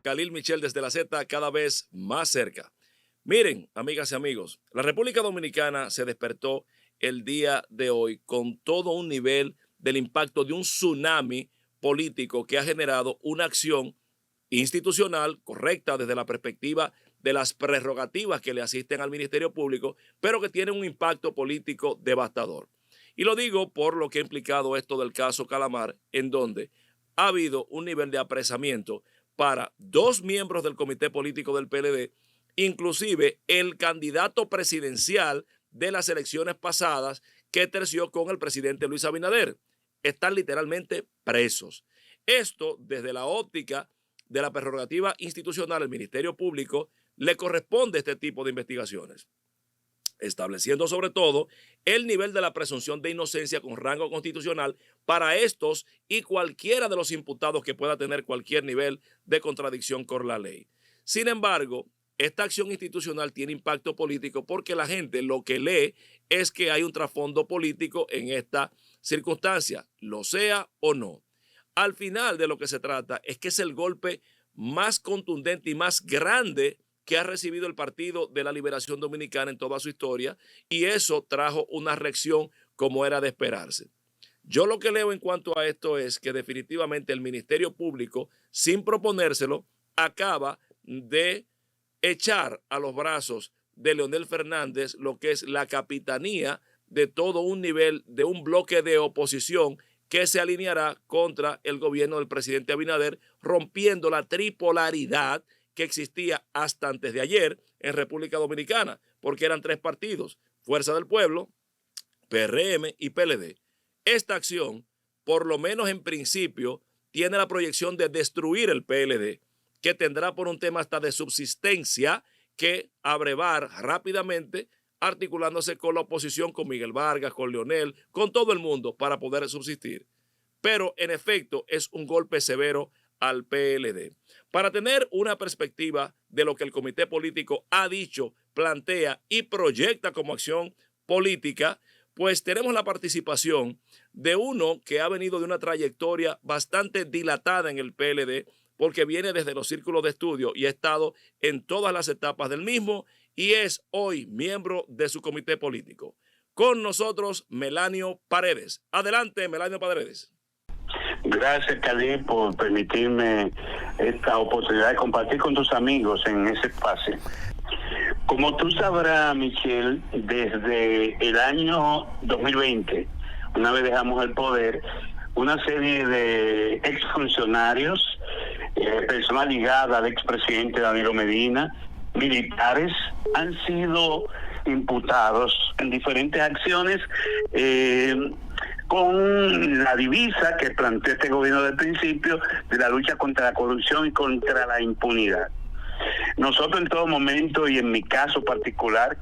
Khalil Michel desde la Z, cada vez más cerca. Miren, amigas y amigos, la República Dominicana se despertó el día de hoy con todo un nivel del impacto de un tsunami político que ha generado una acción institucional correcta desde la perspectiva de las prerrogativas que le asisten al Ministerio Público, pero que tiene un impacto político devastador. Y lo digo por lo que ha implicado esto del caso Calamar, en donde ha habido un nivel de apresamiento para 2 miembros del comité político del PLD, inclusive el candidato presidencial de las elecciones pasadas que terció con el presidente Luis Abinader. Están literalmente presos. Esto, desde la óptica de la prerrogativa institucional, el Ministerio Público le corresponde este tipo de investigaciones, estableciendo sobre todo el nivel de la presunción de inocencia con rango constitucional para estos y cualquiera de los imputados que pueda tener cualquier nivel de contradicción con la ley. Sin embargo, esta acción institucional tiene impacto político porque la gente lo que lee es que hay un trasfondo político en esta circunstancia, lo sea o no. Al final de lo que se trata es que es el golpe más contundente y más grande que ha recibido el Partido de la Liberación Dominicana en toda su historia, y eso trajo una reacción como era de esperarse. Yo lo que leo en cuanto a esto es que definitivamente el Ministerio Público, sin proponérselo, acaba de echar a los brazos de Leonel Fernández lo que es la capitanía de todo un nivel, de un bloque de oposición que se alineará contra el gobierno del presidente Abinader, rompiendo la tripolaridad que existía hasta antes de ayer en República Dominicana, porque eran 3 partidos, Fuerza del Pueblo, PRM y PLD. Esta acción, por lo menos en principio, tiene la proyección de destruir el PLD, que tendrá por un tema hasta de subsistencia que abrevar rápidamente, articulándose con la oposición, con Miguel Vargas, con Leonel, con todo el mundo para poder subsistir. Pero en efecto es un golpe severo al PLD. Para tener una perspectiva de lo que el comité político ha dicho, plantea y proyecta como acción política, pues tenemos la participación de uno que ha venido de una trayectoria bastante dilatada en el PLD, porque viene desde los círculos de estudio y ha estado en todas las etapas del mismo y es hoy miembro de su comité político. Con nosotros, Melanio Paredes. Adelante, Melanio Paredes. Gracias, Khalil, por permitirme esta oportunidad de compartir con tus amigos en ese espacio. Como tú sabrás, Michelle, desde el año 2020, una vez dejamos el poder, una serie de exfuncionarios, personas ligadas al expresidente Danilo Medina, militares, han sido imputados en diferentes acciones con la divisa que plantea este gobierno del principio de la lucha contra la corrupción y contra la impunidad. Nosotros en todo momento, y en mi caso particular,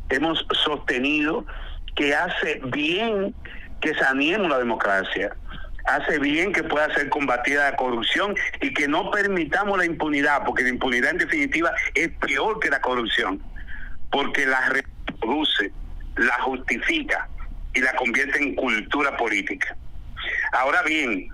hemos sostenido que hace bien que saneemos la democracia, hace bien que pueda ser combatida la corrupción y que no permitamos la impunidad, porque la impunidad en definitiva es peor que la corrupción, porque la reproduce, la justifica y la convierte en cultura política. Ahora bien,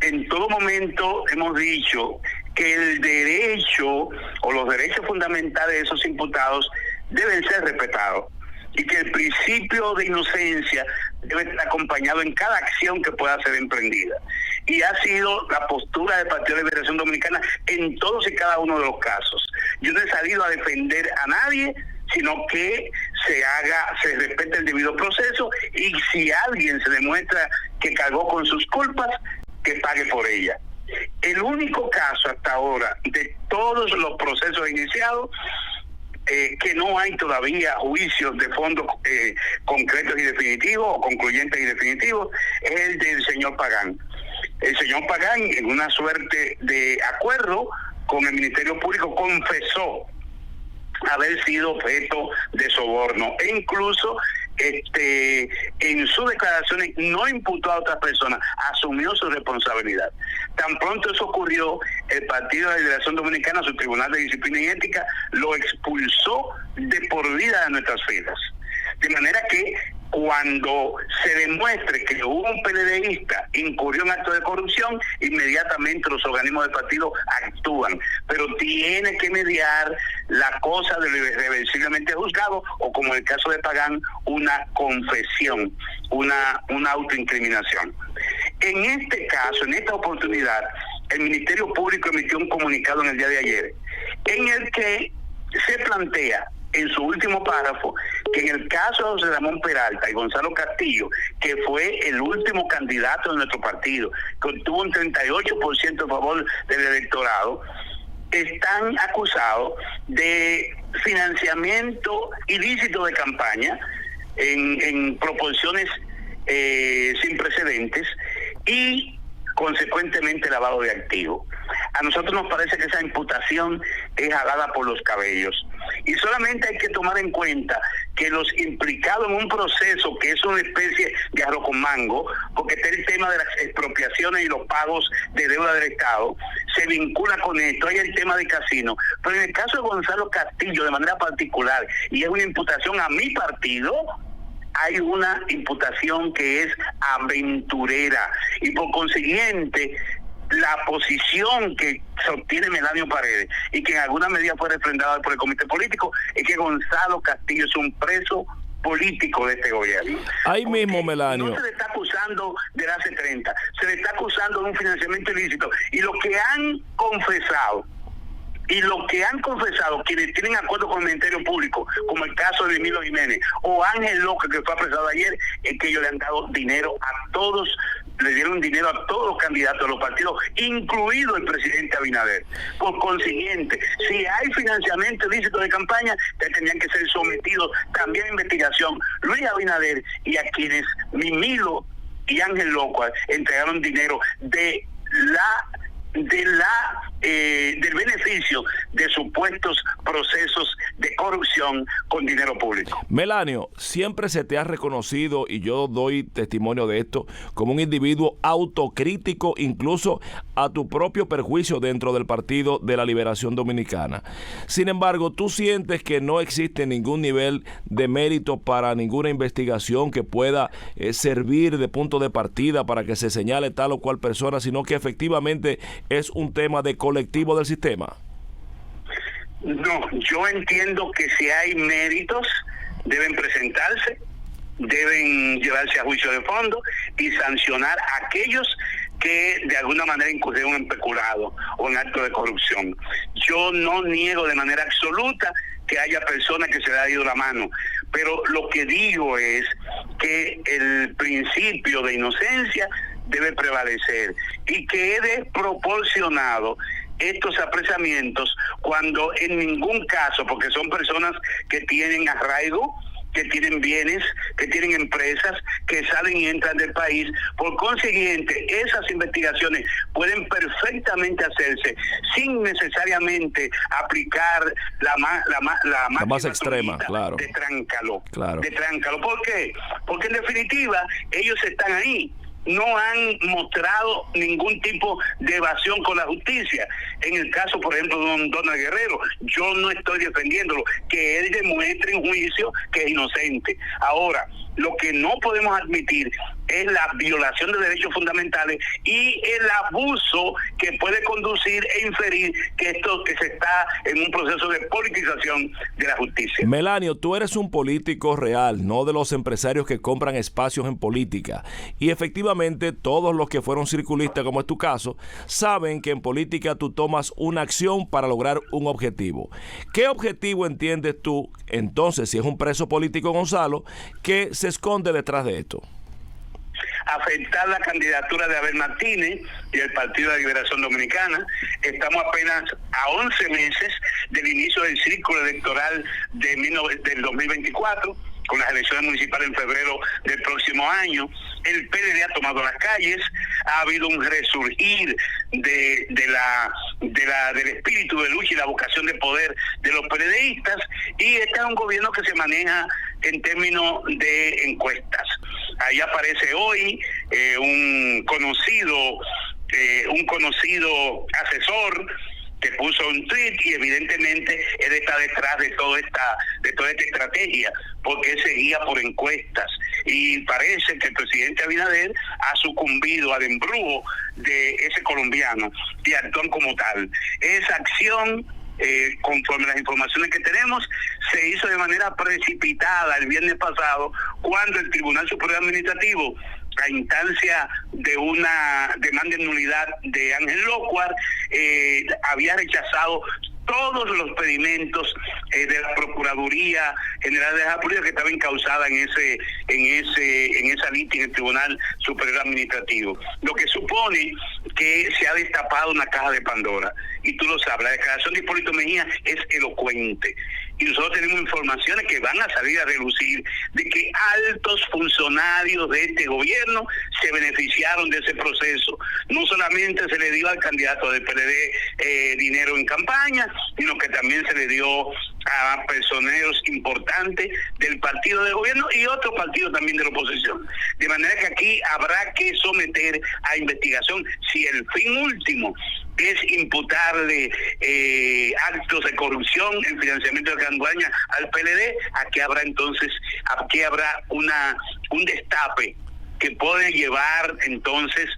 en todo momento hemos dicho que el derecho o los derechos fundamentales de esos imputados deben ser respetados y que el principio de inocencia debe estar acompañado en cada acción que pueda ser emprendida. Y ha sido la postura del Partido de Liberación Dominicana en todos y cada uno de los casos. Yo no he salido a defender a nadie, sino que se respete el debido proceso y si alguien se demuestra que cargó con sus culpas, que pague por ella. El único caso hasta ahora de todos los procesos iniciados que no hay todavía juicios de fondo concretos y definitivos o concluyentes y definitivos es el del señor Pagán. El señor Pagán, en una suerte de acuerdo con el Ministerio Público, confesó haber sido objeto de soborno e incluso en sus declaraciones no imputó a otras personas, asumió su responsabilidad. Tan pronto eso ocurrió, el Partido de la Liberación Dominicana, su Tribunal de Disciplina y Ética, lo expulsó de por vida de nuestras filas. De manera que cuando se demuestre que un PLDista incurrió en actos de corrupción, inmediatamente los organismos del partido actúan, pero tiene que mediar la cosa de irreversiblemente juzgado, o como en el caso de Pagán, una confesión, una autoincriminación. En este caso, en esta oportunidad, el Ministerio Público emitió un comunicado en el día de ayer, en el que se plantea en su último párrafo que en el caso de José Ramón Peralta y Gonzalo Castillo, que fue el último candidato de nuestro partido, que obtuvo un 38% a favor del electorado, están acusados de financiamiento ilícito de campaña en proporciones sin precedentes y consecuentemente lavado de activos. A nosotros nos parece que esa imputación es jalada por los cabellos. Y solamente hay que tomar en cuenta que los implicados en un proceso que es una especie de arroz con mango, porque está el tema de las expropiaciones y los pagos de deuda del Estado, se vincula con esto, hay el tema de casino. Pero en el caso de Gonzalo Castillo, de manera particular, y es una imputación a mi partido, hay una imputación que es aventurera, y por consiguiente la posición que sostiene Melanio Paredes, y que en alguna medida fue refrendada por el comité político, es que Gonzalo Castillo es un preso político de este gobierno. Ahí mismo, Melanio. No se le está acusando del hace 30, se le está acusando de un financiamiento ilícito, y lo que han confesado quienes tienen acuerdo con el Ministerio Público, como el caso de Emilio Jiménez o Ángel López, que fue apresado ayer, es que ellos le han dado dinero a todos, le dieron dinero a todos los candidatos de los partidos, incluido el presidente Abinader. Por consiguiente, si hay financiamiento ilícito de campaña, tendrían que ser sometidos también a investigación Luis Abinader y a quienes Mimilo y Ángel López entregaron dinero del beneficio de supuestos procesos de corrupción con dinero público. Melanio, siempre se te ha reconocido, y yo doy testimonio de esto, como un individuo autocrítico, incluso a tu propio perjuicio dentro del Partido de la Liberación Dominicana. Sin embargo, ¿tú sientes que no existe ningún nivel de mérito para ninguna investigación que pueda servir de punto de partida para que se señale tal o cual persona, sino que efectivamente es un tema de colectivo del sistema? No, yo entiendo que si hay méritos, deben presentarse, deben llevarse a juicio de fondo y sancionar a aquellos que de alguna manera incurrieron en peculado o en acto de corrupción. Yo no niego de manera absoluta que haya personas que se le ha ido la mano, pero lo que digo es que el principio de inocencia debe prevalecer y que es desproporcionado estos apresamientos cuando en ningún caso, porque son personas que tienen arraigo, que tienen bienes, que tienen empresas, que salen y entran del país. Por consiguiente, esas investigaciones pueden perfectamente hacerse sin necesariamente aplicar la más extrema, claro, de tráncalo. Claro. De tráncalo. ¿Por qué? Porque en definitiva ellos están ahí. No han mostrado ningún tipo de evasión con la justicia. En el caso, por ejemplo, de don Donald Guerrero, yo no estoy defendiéndolo, que él demuestre en juicio que es inocente. Ahora, lo que no podemos admitir es la violación de derechos fundamentales y el abuso que puede conducir e inferir que se está en un proceso de politización de la justicia. Melanio, tú eres un político real, no de los empresarios que compran espacios en política. Y efectivamente, todos los que fueron circulistas, como es tu caso, saben que en política tú tomas una acción para lograr un objetivo. ¿Qué objetivo entiendes tú, entonces, si es un preso político Gonzalo, que se esconde detrás de esto? Afectar la candidatura de Abel Martínez y el Partido de la Liberación Dominicana. Estamos apenas a 11 meses del inicio del círculo electoral del 2024, con las elecciones municipales en febrero del próximo año. El PLD ha tomado las calles, ha habido un resurgir del espíritu de lucha y la vocación de poder de los PLDistas, y este es un gobierno que se maneja en términos de encuestas. Ahí aparece hoy un conocido asesor que puso un tweet, y evidentemente él está detrás de toda esta estrategia, porque él se guía por encuestas. y parece que el presidente Abinader ha sucumbido al embrujo de ese colombiano y actúan como tal. Esa acción, conforme las informaciones que tenemos, se hizo de manera precipitada el viernes pasado, cuando el Tribunal Superior Administrativo, a instancia de una demanda de nulidad de Ángel Locuar, había rechazado todos los pedimentos de la Procuraduría General de la República, que estaba encausada en esa litis en el Tribunal Superior Administrativo, lo que supone que se ha destapado una caja de Pandora. Y tú lo sabes, la declaración de Hipólito Mejía es elocuente, y nosotros tenemos informaciones que van a salir a relucir de que altos funcionarios de este gobierno se beneficiaron de ese proceso. No solamente se le dio al candidato del PLD dinero en campaña, sino que también se le dio a personeros importantes del partido de gobierno y otros partidos también de la oposición. De manera que aquí habrá que someter a investigación si el fin último es imputarle actos de corrupción en financiamiento de campaña al PLD. Aquí habrá entonces, un destape que puede llevar entonces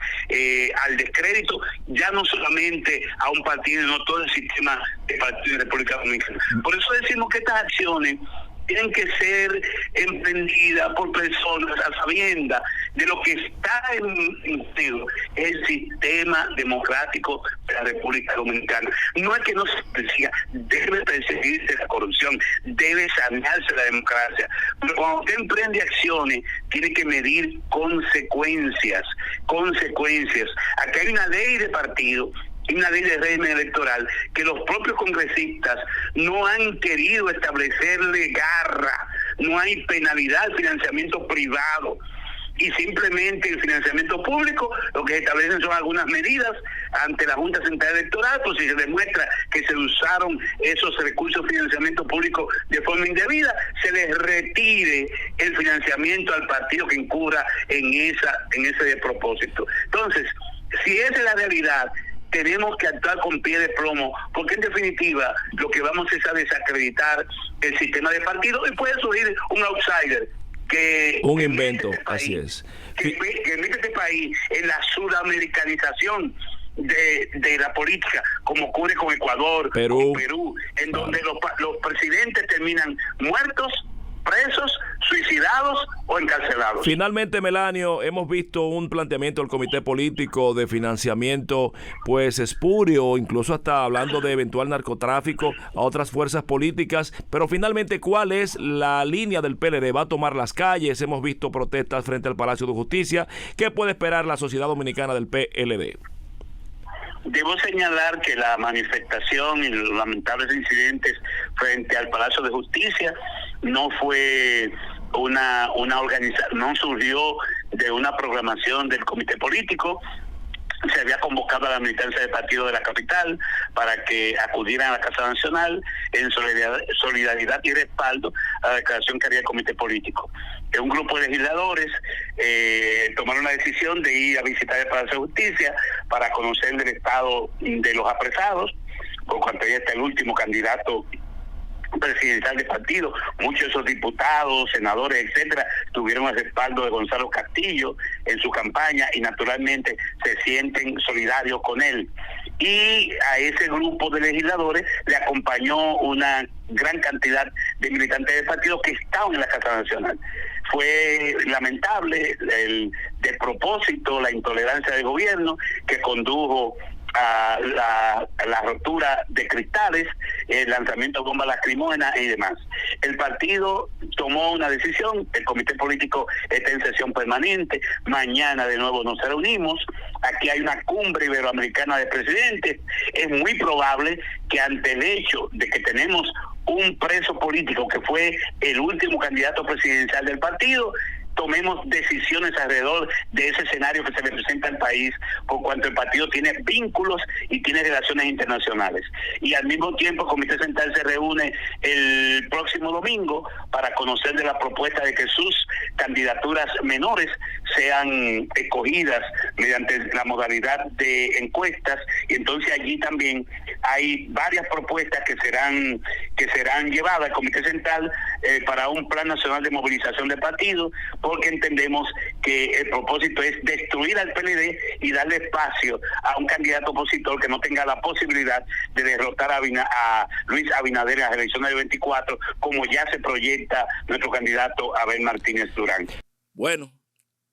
al descrédito, ya no solamente a un partido, sino todo el sistema de partidos de República Dominicana. Por eso decimos que estas acciones tienen que ser emprendidas por personas a sabiendas de lo que está en el sistema democrático de la República Dominicana. No es que no se persiga, debe perseguirse la corrupción, debe sanearse la democracia, pero cuando usted emprende acciones, tiene que medir consecuencias. Aquí hay una ley de partido, una ley de régimen electoral que los propios congresistas no han querido establecerle garra. No hay penalidad al financiamiento privado, y simplemente el financiamiento público lo que se establecen son algunas medidas ante la Junta Central Electoral, pues si se demuestra que se usaron esos recursos de financiamiento público de forma indebida, se les retire el financiamiento al partido que incurra en ese despropósito. Entonces, si esa es la realidad, tenemos que actuar con pie de plomo, porque en definitiva lo que vamos es a desacreditar el sistema de partido, y puede surgir un outsider un invento, así es. Que mete este país en la sudamericanización de la política, como ocurre con Ecuador, con Perú, en donde los presidentes terminan muertos, presos, suicidados o encarcelados. Finalmente, Melanio, hemos visto un planteamiento del comité político de financiamiento pues espurio, incluso hasta hablando de eventual narcotráfico a otras fuerzas políticas, pero finalmente, ¿cuál es la línea del PLD? ¿Va a tomar las calles? Hemos visto protestas frente al Palacio de Justicia. ¿Qué puede esperar la sociedad dominicana del PLD? Debo señalar que la manifestación y los lamentables incidentes frente al Palacio de Justicia no fue una organización, no surgió de una programación del comité político. Se había convocado a la militancia del partido de la capital para que acudieran a la Casa Nacional en solidaridad y respaldo a la declaración que haría el comité político. Un grupo de legisladores tomaron la decisión de ir a visitar el Palacio de Justicia para conocer el estado de los apresados, por cuanto ya está el último candidato presidencial del partido. Muchos de esos diputados, senadores, etcétera, tuvieron el respaldo de Gonzalo Castillo en su campaña y naturalmente se sienten solidarios con él. Y a ese grupo de legisladores le acompañó una gran cantidad de militantes del partido que estaban en la Casa Nacional. Fue lamentable el despropósito, la intolerancia del gobierno que condujo a la rotura de cristales, el lanzamiento de bombas lacrimógenas y demás. El partido tomó una decisión, el comité político está en sesión permanente, mañana de nuevo nos reunimos, aquí hay una cumbre iberoamericana de presidentes, es muy probable que ante el hecho de que tenemos un preso político que fue el último candidato presidencial del partido, tomemos decisiones alrededor de ese escenario que se le presenta al país, por cuanto el partido tiene vínculos y tiene relaciones internacionales. Y al mismo tiempo el Comité Central se reúne el próximo domingo para conocer de la propuesta de que sus candidaturas menores sean escogidas mediante la modalidad de encuestas, y entonces allí también hay varias propuestas que serán llevadas al Comité Central para un Plan Nacional de Movilización de partidos, porque entendemos que el propósito es destruir al PLD y darle espacio a un candidato opositor que no tenga la posibilidad de derrotar a Luis Abinader en las elecciones del 24, como ya se proyecta nuestro candidato Abel Martínez Durán. Bueno,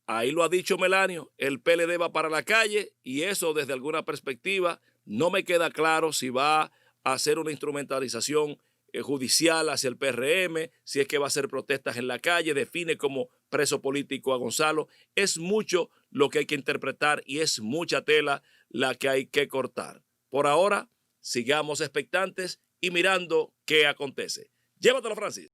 ahí lo ha dicho Melanio, el PLD va para la calle y eso desde alguna perspectiva no me queda claro si va a hacer una instrumentalización judicial hacia el PRM, si es que va a hacer protestas en la calle, define como preso político a Gonzalo. Es mucho lo que hay que interpretar y es mucha tela la que hay que cortar. Por ahora, sigamos expectantes y mirando qué acontece. Llévatelo, Francis.